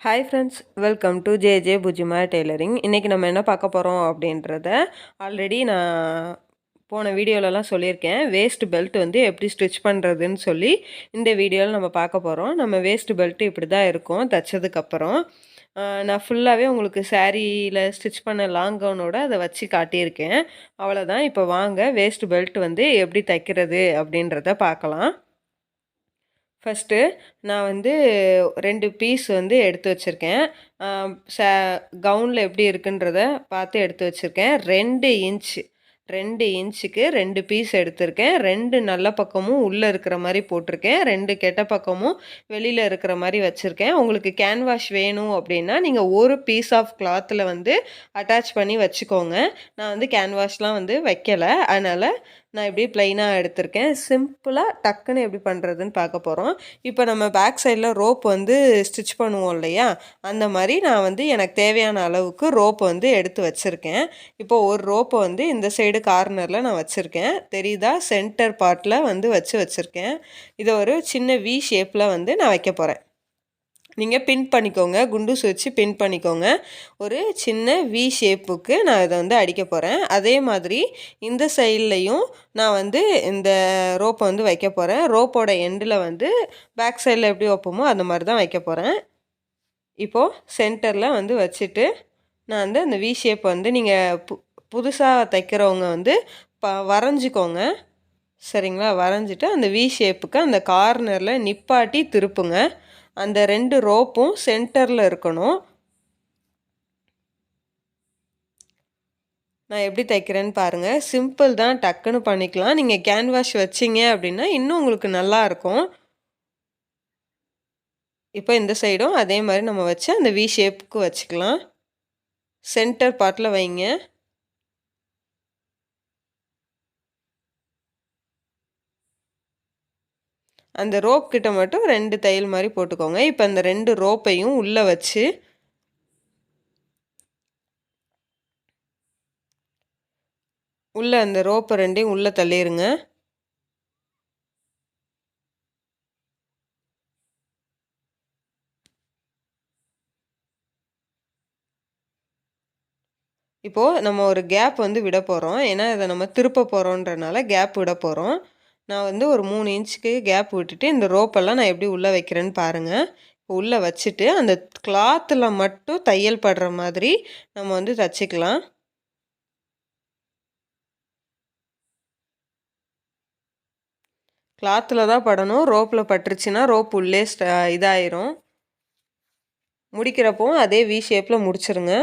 Hi friends, welcome to J bujjima tailoring. இன்றைக்கி நம்ம என்ன பார்க்க போகிறோம் அப்படின்றத ஆல்ரெடி நான் போன வீடியோலலாம் சொல்லியிருக்கேன். வேஸ்ட் பெல்ட் வந்து எப்படி ஸ்டிச் பண்ணுறதுன்னு சொல்லி இந்த வீடியோவில் நம்ம பார்க்க போகிறோம். நம்ம வேஸ்ட் பெல்ட் இப்படி தான் இருக்கும் தைச்சதுக்கப்புறம். நான் ஃபுல்லாகவே உங்களுக்கு சாரியில் ஸ்டிச் பண்ண லாங் கவுனோட அதை வச்சு காட்டியிருக்கேன். அவ்வளோதான். இப்போ வாங்க வேஸ்ட் பெல்ட் வந்து எப்படி தைக்கிறது அப்படின்றத பார்க்கலாம். ஃபஸ்ட்டு நான் வந்து 2 பீஸ் வந்து எடுத்து வச்சுருக்கேன். ச கவுனில் எப்படி இருக்குன்றத பார்த்து எடுத்து வச்சுருக்கேன். 2 இன்ச்சுக்கு 2 பீஸ் எடுத்திருக்கேன். 2 நல்ல பக்கமும் உள்ளே இருக்கிற மாதிரி போட்டிருக்கேன். 2 கெட்ட பக்கமும் வெளியில் இருக்கிற மாதிரி வச்சுருக்கேன். உங்களுக்கு கேன்வாஷ் வேணும் அப்படின்னா நீங்கள் ஒரு பீஸ் ஆஃப் கிளாத்தில் வந்து அட்டாச் பண்ணி வச்சுக்கோங்க. நான் வந்து கேன்வாஷ்லாம் வந்து வைக்கலை, அதனால் நான் இப்படி ப்ளைனாக எடுத்திருக்கேன். சிம்பிளாக டக்குன்னு எப்படி பண்ணுறதுன்னு பார்க்க போகிறோம். இப்போ நம்ம பேக் சைடில் ரோப் வந்து ஸ்டிச் பண்ணுவோம் இல்லையா, அந்த மாதிரி நான் வந்து எனக்கு தேவையான அளவுக்கு ரோப் வந்து எடுத்து வச்சுருக்கேன். இப்போ ஒரு ரோப்பை வந்து இந்த சைடு கார்னரில் நான் வச்சுருக்கேன். தெரியுதா? சென்டர் பார்ட்டில் வந்து வச்சுருக்கேன். இதை ஒரு சின்ன வி ஷேப்பில் வந்து நான் வைக்க போகிறேன். நீங்கள் பின் பண்ணிக்கோங்க, குண்டூஸ் வச்சு பின் பண்ணிக்கோங்க. ஒரு சின்ன வி ஷேப்புக்கு நான் இதை வந்து அடிக்க போகிறேன். அதே மாதிரி இந்த சைட்லேயும் நான் வந்து இந்த ரோப்பை வந்து வைக்க போகிறேன். ரோப்போட எண்டில் வந்து பேக் சைடில் எப்படி வைப்போமோ அந்த மாதிரி தான் வைக்க போகிறேன். இப்போது சென்டரில் வந்து வச்சுட்டு நான் வந்து அந்த வி ஷேப் வந்து நீங்கள் புதுசாக தைக்கிறவங்க வந்து வரைஞ்சிக்கோங்க. சரிங்களா? வரைஞ்சிட்டு அந்த வி ஷேப்புக்கு அந்த கார்னரில் நிப்பாட்டி திருப்புங்க. அந்த 2 ரோப்பும் சென்டரில் இருக்கணும். நான் எப்படி தைக்கிறேன்னு பாருங்கள். சிம்பிள் தான், டக்குன்னு பண்ணிக்கலாம். நீங்கள் கேன்வாஷ் வச்சிங்க அப்படின்னா இன்னும் உங்களுக்கு நல்லாயிருக்கும். இப்போ இந்த சைடும் அதே மாதிரி நம்ம வச்சு அந்த வி ஷேப்புக்கு வச்சுக்கலாம். சென்டர் பார்ட்டில் வைங்க. அந்த ரோப் கிட்ட மட்டும் 2 தையல் மாதிரி போட்டுக்கோங்க. இப்போ அந்த 2 ரோப்பையும் உள்ளே வச்சு உள்ளே அந்த ரோப்பை 2யும் உள்ளே தள்ளிடுங்க. இப்போது நம்ம ஒரு கேப் வந்து விட போகிறோம். ஏன்னா இதை நம்ம திருப்ப போகிறோன்றனால கேப் விட போகிறோம். நான் வந்து ஒரு 3 இன்ச்சுக்கு கேப் விட்டுட்டு இந்த ரோப்பெல்லாம் நான் எப்படி உள்ளே வைக்கிறேன்னு பாருங்கள். உள்ளே வச்சுட்டு அந்த கிளாத்தில் மட்டும் தையல் படுற மாதிரி நம்ம வந்து தச்சுக்கலாம். கிளாத்தில் தான் படணும். ரோப்பில் பட்டுருச்சுன்னா ரோப் உள்ளே இதாயிரும். முடிக்கிறப்போ அதே வி ஷேப்பில் முடிச்சிருங்க.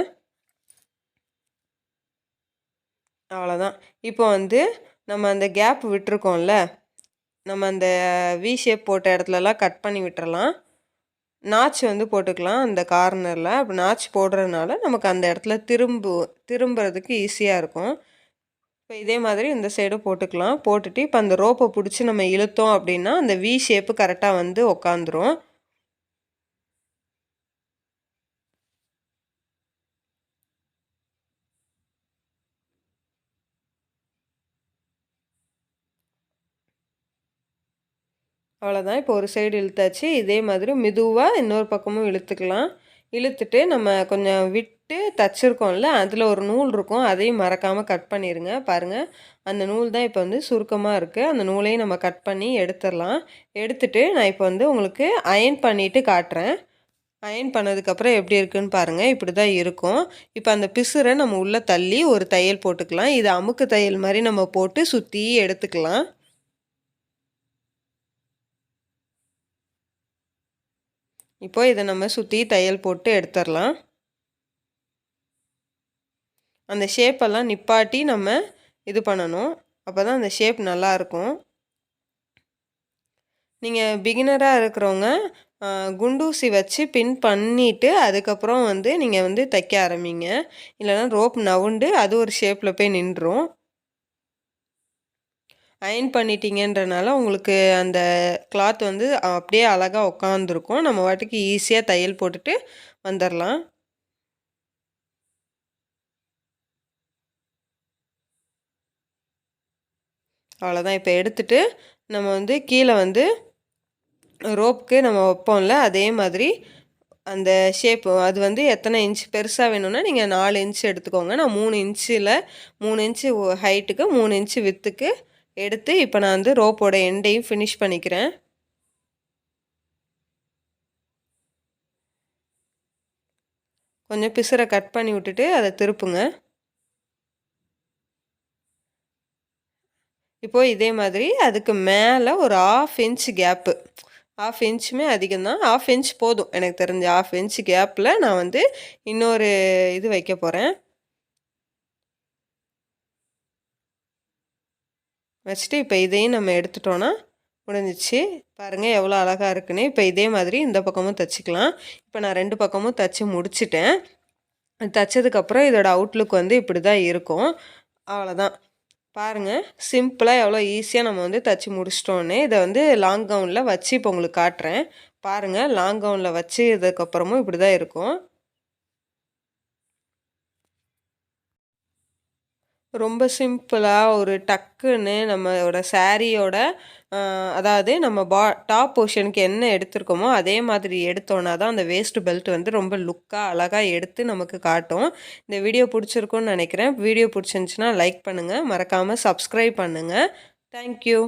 அவ்வளோதான். இப்போ வந்து நம்ம அந்த கேப் விட்டுருக்கோம்ல, நம்ம அந்த வி ஷேப் போட்ட இடத்துலலாம் கட் பண்ணி விட்டுறலாம். நாச் வந்து போட்டுக்கலாம் அந்த கார்னரில். அப்போ நாச் போடுறதுனால நமக்கு அந்த இடத்துல திரும்புறதுக்கு ஈஸியாக இருக்கும். இப்போ இதே மாதிரி இந்த சைடும் போட்டுக்கலாம். போட்டுட்டு இப்போ அந்த ரோப்பை பிடிச்சி நம்ம இழுத்தோம் அப்படின்னா அந்த வி ஷேப்பு கரெக்டாக வந்து உக்காந்துரும். அவ்வளோதான். இப்போ ஒரு சைடு இழுத்தாச்சு. இதே மாதிரி மெதுவாக இன்னொரு பக்கமும் இழுத்துக்கலாம். இழுத்துட்டு நம்ம கொஞ்சம் விட்டு தச்சுருக்கோம்ல, அதில் ஒரு நூல் இருக்கும். அதையும் மறக்காமல் கட் பண்ணிடுங்க. பாருங்கள், அந்த நூல் தான் இப்போ வந்து சுருக்கமாக இருக்குது. அந்த நூலையும் நம்ம கட் பண்ணி எடுத்துடலாம். எடுத்துட்டு நான் இப்போ வந்து உங்களுக்கு அயர்ன் பண்ணிவிட்டு காட்டுறேன். அயர்ன் பண்ணதுக்கப்புறம் எப்படி இருக்குன்னு பாருங்கள். இப்படி தான் இருக்கும். இப்போ அந்த பிசுரை நம்ம உள்ளே தள்ளி ஒரு தையல் போட்டுக்கலாம். இது அமுக்கு தையல் மாதிரி நம்ம போட்டு சுற்றி எடுத்துக்கலாம். இப்போ இதை நம்ம சுற்றி தையல் போட்டு எடுத்துடலாம். அந்த ஷேப்பெல்லாம் நிப்பாட்டி நம்ம இது பண்ணணும். அப்போ தான் அந்த ஷேப் நல்லாயிருக்கும். நீங்கள் பிகினராக இருக்கிறவங்க குண்டூசி வச்சு பின் பண்ணிவிட்டு அதுக்கப்புறம் வந்து நீங்கள் வந்து தைக்க ஆரம்பிங்க. இல்லைன்னா ரோப் நவுண்டு அது ஒரு ஷேப்பில் போய் நின்றுடும். அயர்ன் பண்ணிட்டீங்கன்றனால உங்களுக்கு அந்த கிளாத் வந்து அப்படியே அழகாக உட்காந்துருக்கும். நம்ம வாட்டுக்கு ஈஸியாக தையல் போட்டுட்டு வந்துடலாம். அவ்வளோதான். இப்போ எடுத்துட்டு நம்ம வந்து கீழே வந்து ரோப்புக்கு நம்ம வைப்போம்ல, அதே மாதிரி அந்த ஷேப் அது வந்து எத்தனை இன்ச் பெருசா வேணும்னா, நீங்க 4 இன்ச் எடுத்துக்கோங்க. நான் 3 இன்ச்சுல 3 இன்ச்சு ஹைட்டுக்கு 3 இன்ச்சு விட்த்துக்கு எடுத்து, இப்ப நான் வந்து ரோப்போட எண்டையும் ஃபினிஷ் பண்ணிக்கிறேன். கொஞ்சம் பிசுற கட் பண்ணி விட்டுட்டு, அத திருப்புங்க. இப்போ இதே மாதிரி அதுக்கு மேல ஒரு 1/2 இன்ச் கேப்பு. 1/2 இன்ச்சுமே அதிகம் தான். 1/2 இன்ச் போதும். எனக்கு தெரிஞ்சு 1/2 இன்ச் கேப்ல நான் வந்து இன்னொரு இது வைக்க போறேன். வச்சுட்டு இப்ப இதையும் நம்ம எடுத்துட்டோம்னா, முடிஞ்சிச்சு. பாருங்க எவ்வளோ அழகா இருக்குன்னு. இப்ப இதே மாதிரி இந்த பக்கமும் தச்சுக்கலாம். இப்ப நான் 2 பக்கமும் தச்சு முடிச்சுட்டேன். தச்சதுக்கப்புறம் இதோட அவுட்லுக் வந்து இப்படி தான் இருக்கும். அவ்வளோதான். பாருங்க, சிம்பிளா எவ்வளோ ஈஸியா நம்ம வந்து தச்சு முடிச்சிட்டோன்னு. இத வந்து லாங் கவுன்ல வச்சு இப்போ உங்களுக்கு காட்டுறேன். பாருங்க, லாங் கவுன்ல வச்சதுக்கப்புறமும் இப்படி தான் இருக்கும். ரொம்ப சிம்பிளா ஒரு டக்குன்னு நம்மளோட சாரியோட அதாவது நம்ம டாப் போர்ஷனுக்கு என்ன எடுத்திருக்கோமோ, அதே மாதிரி எடுத்தோம்னா தான் அந்த வேஸ்ட் பெல்ட் வந்து ரொம்ப லுக்கா, அழகா எடுத்து நமக்கு காட்டும். இந்த வீடியோ புடிச்சிருக்கும்னு நெனைக்கிறேன். வீடியோ புடிச்சிருந்துச்சுன்னா லைக் பண்ணுங்க. மறக்காம சப்ஸ்கிரைப் பண்ணுங்க. Thank you.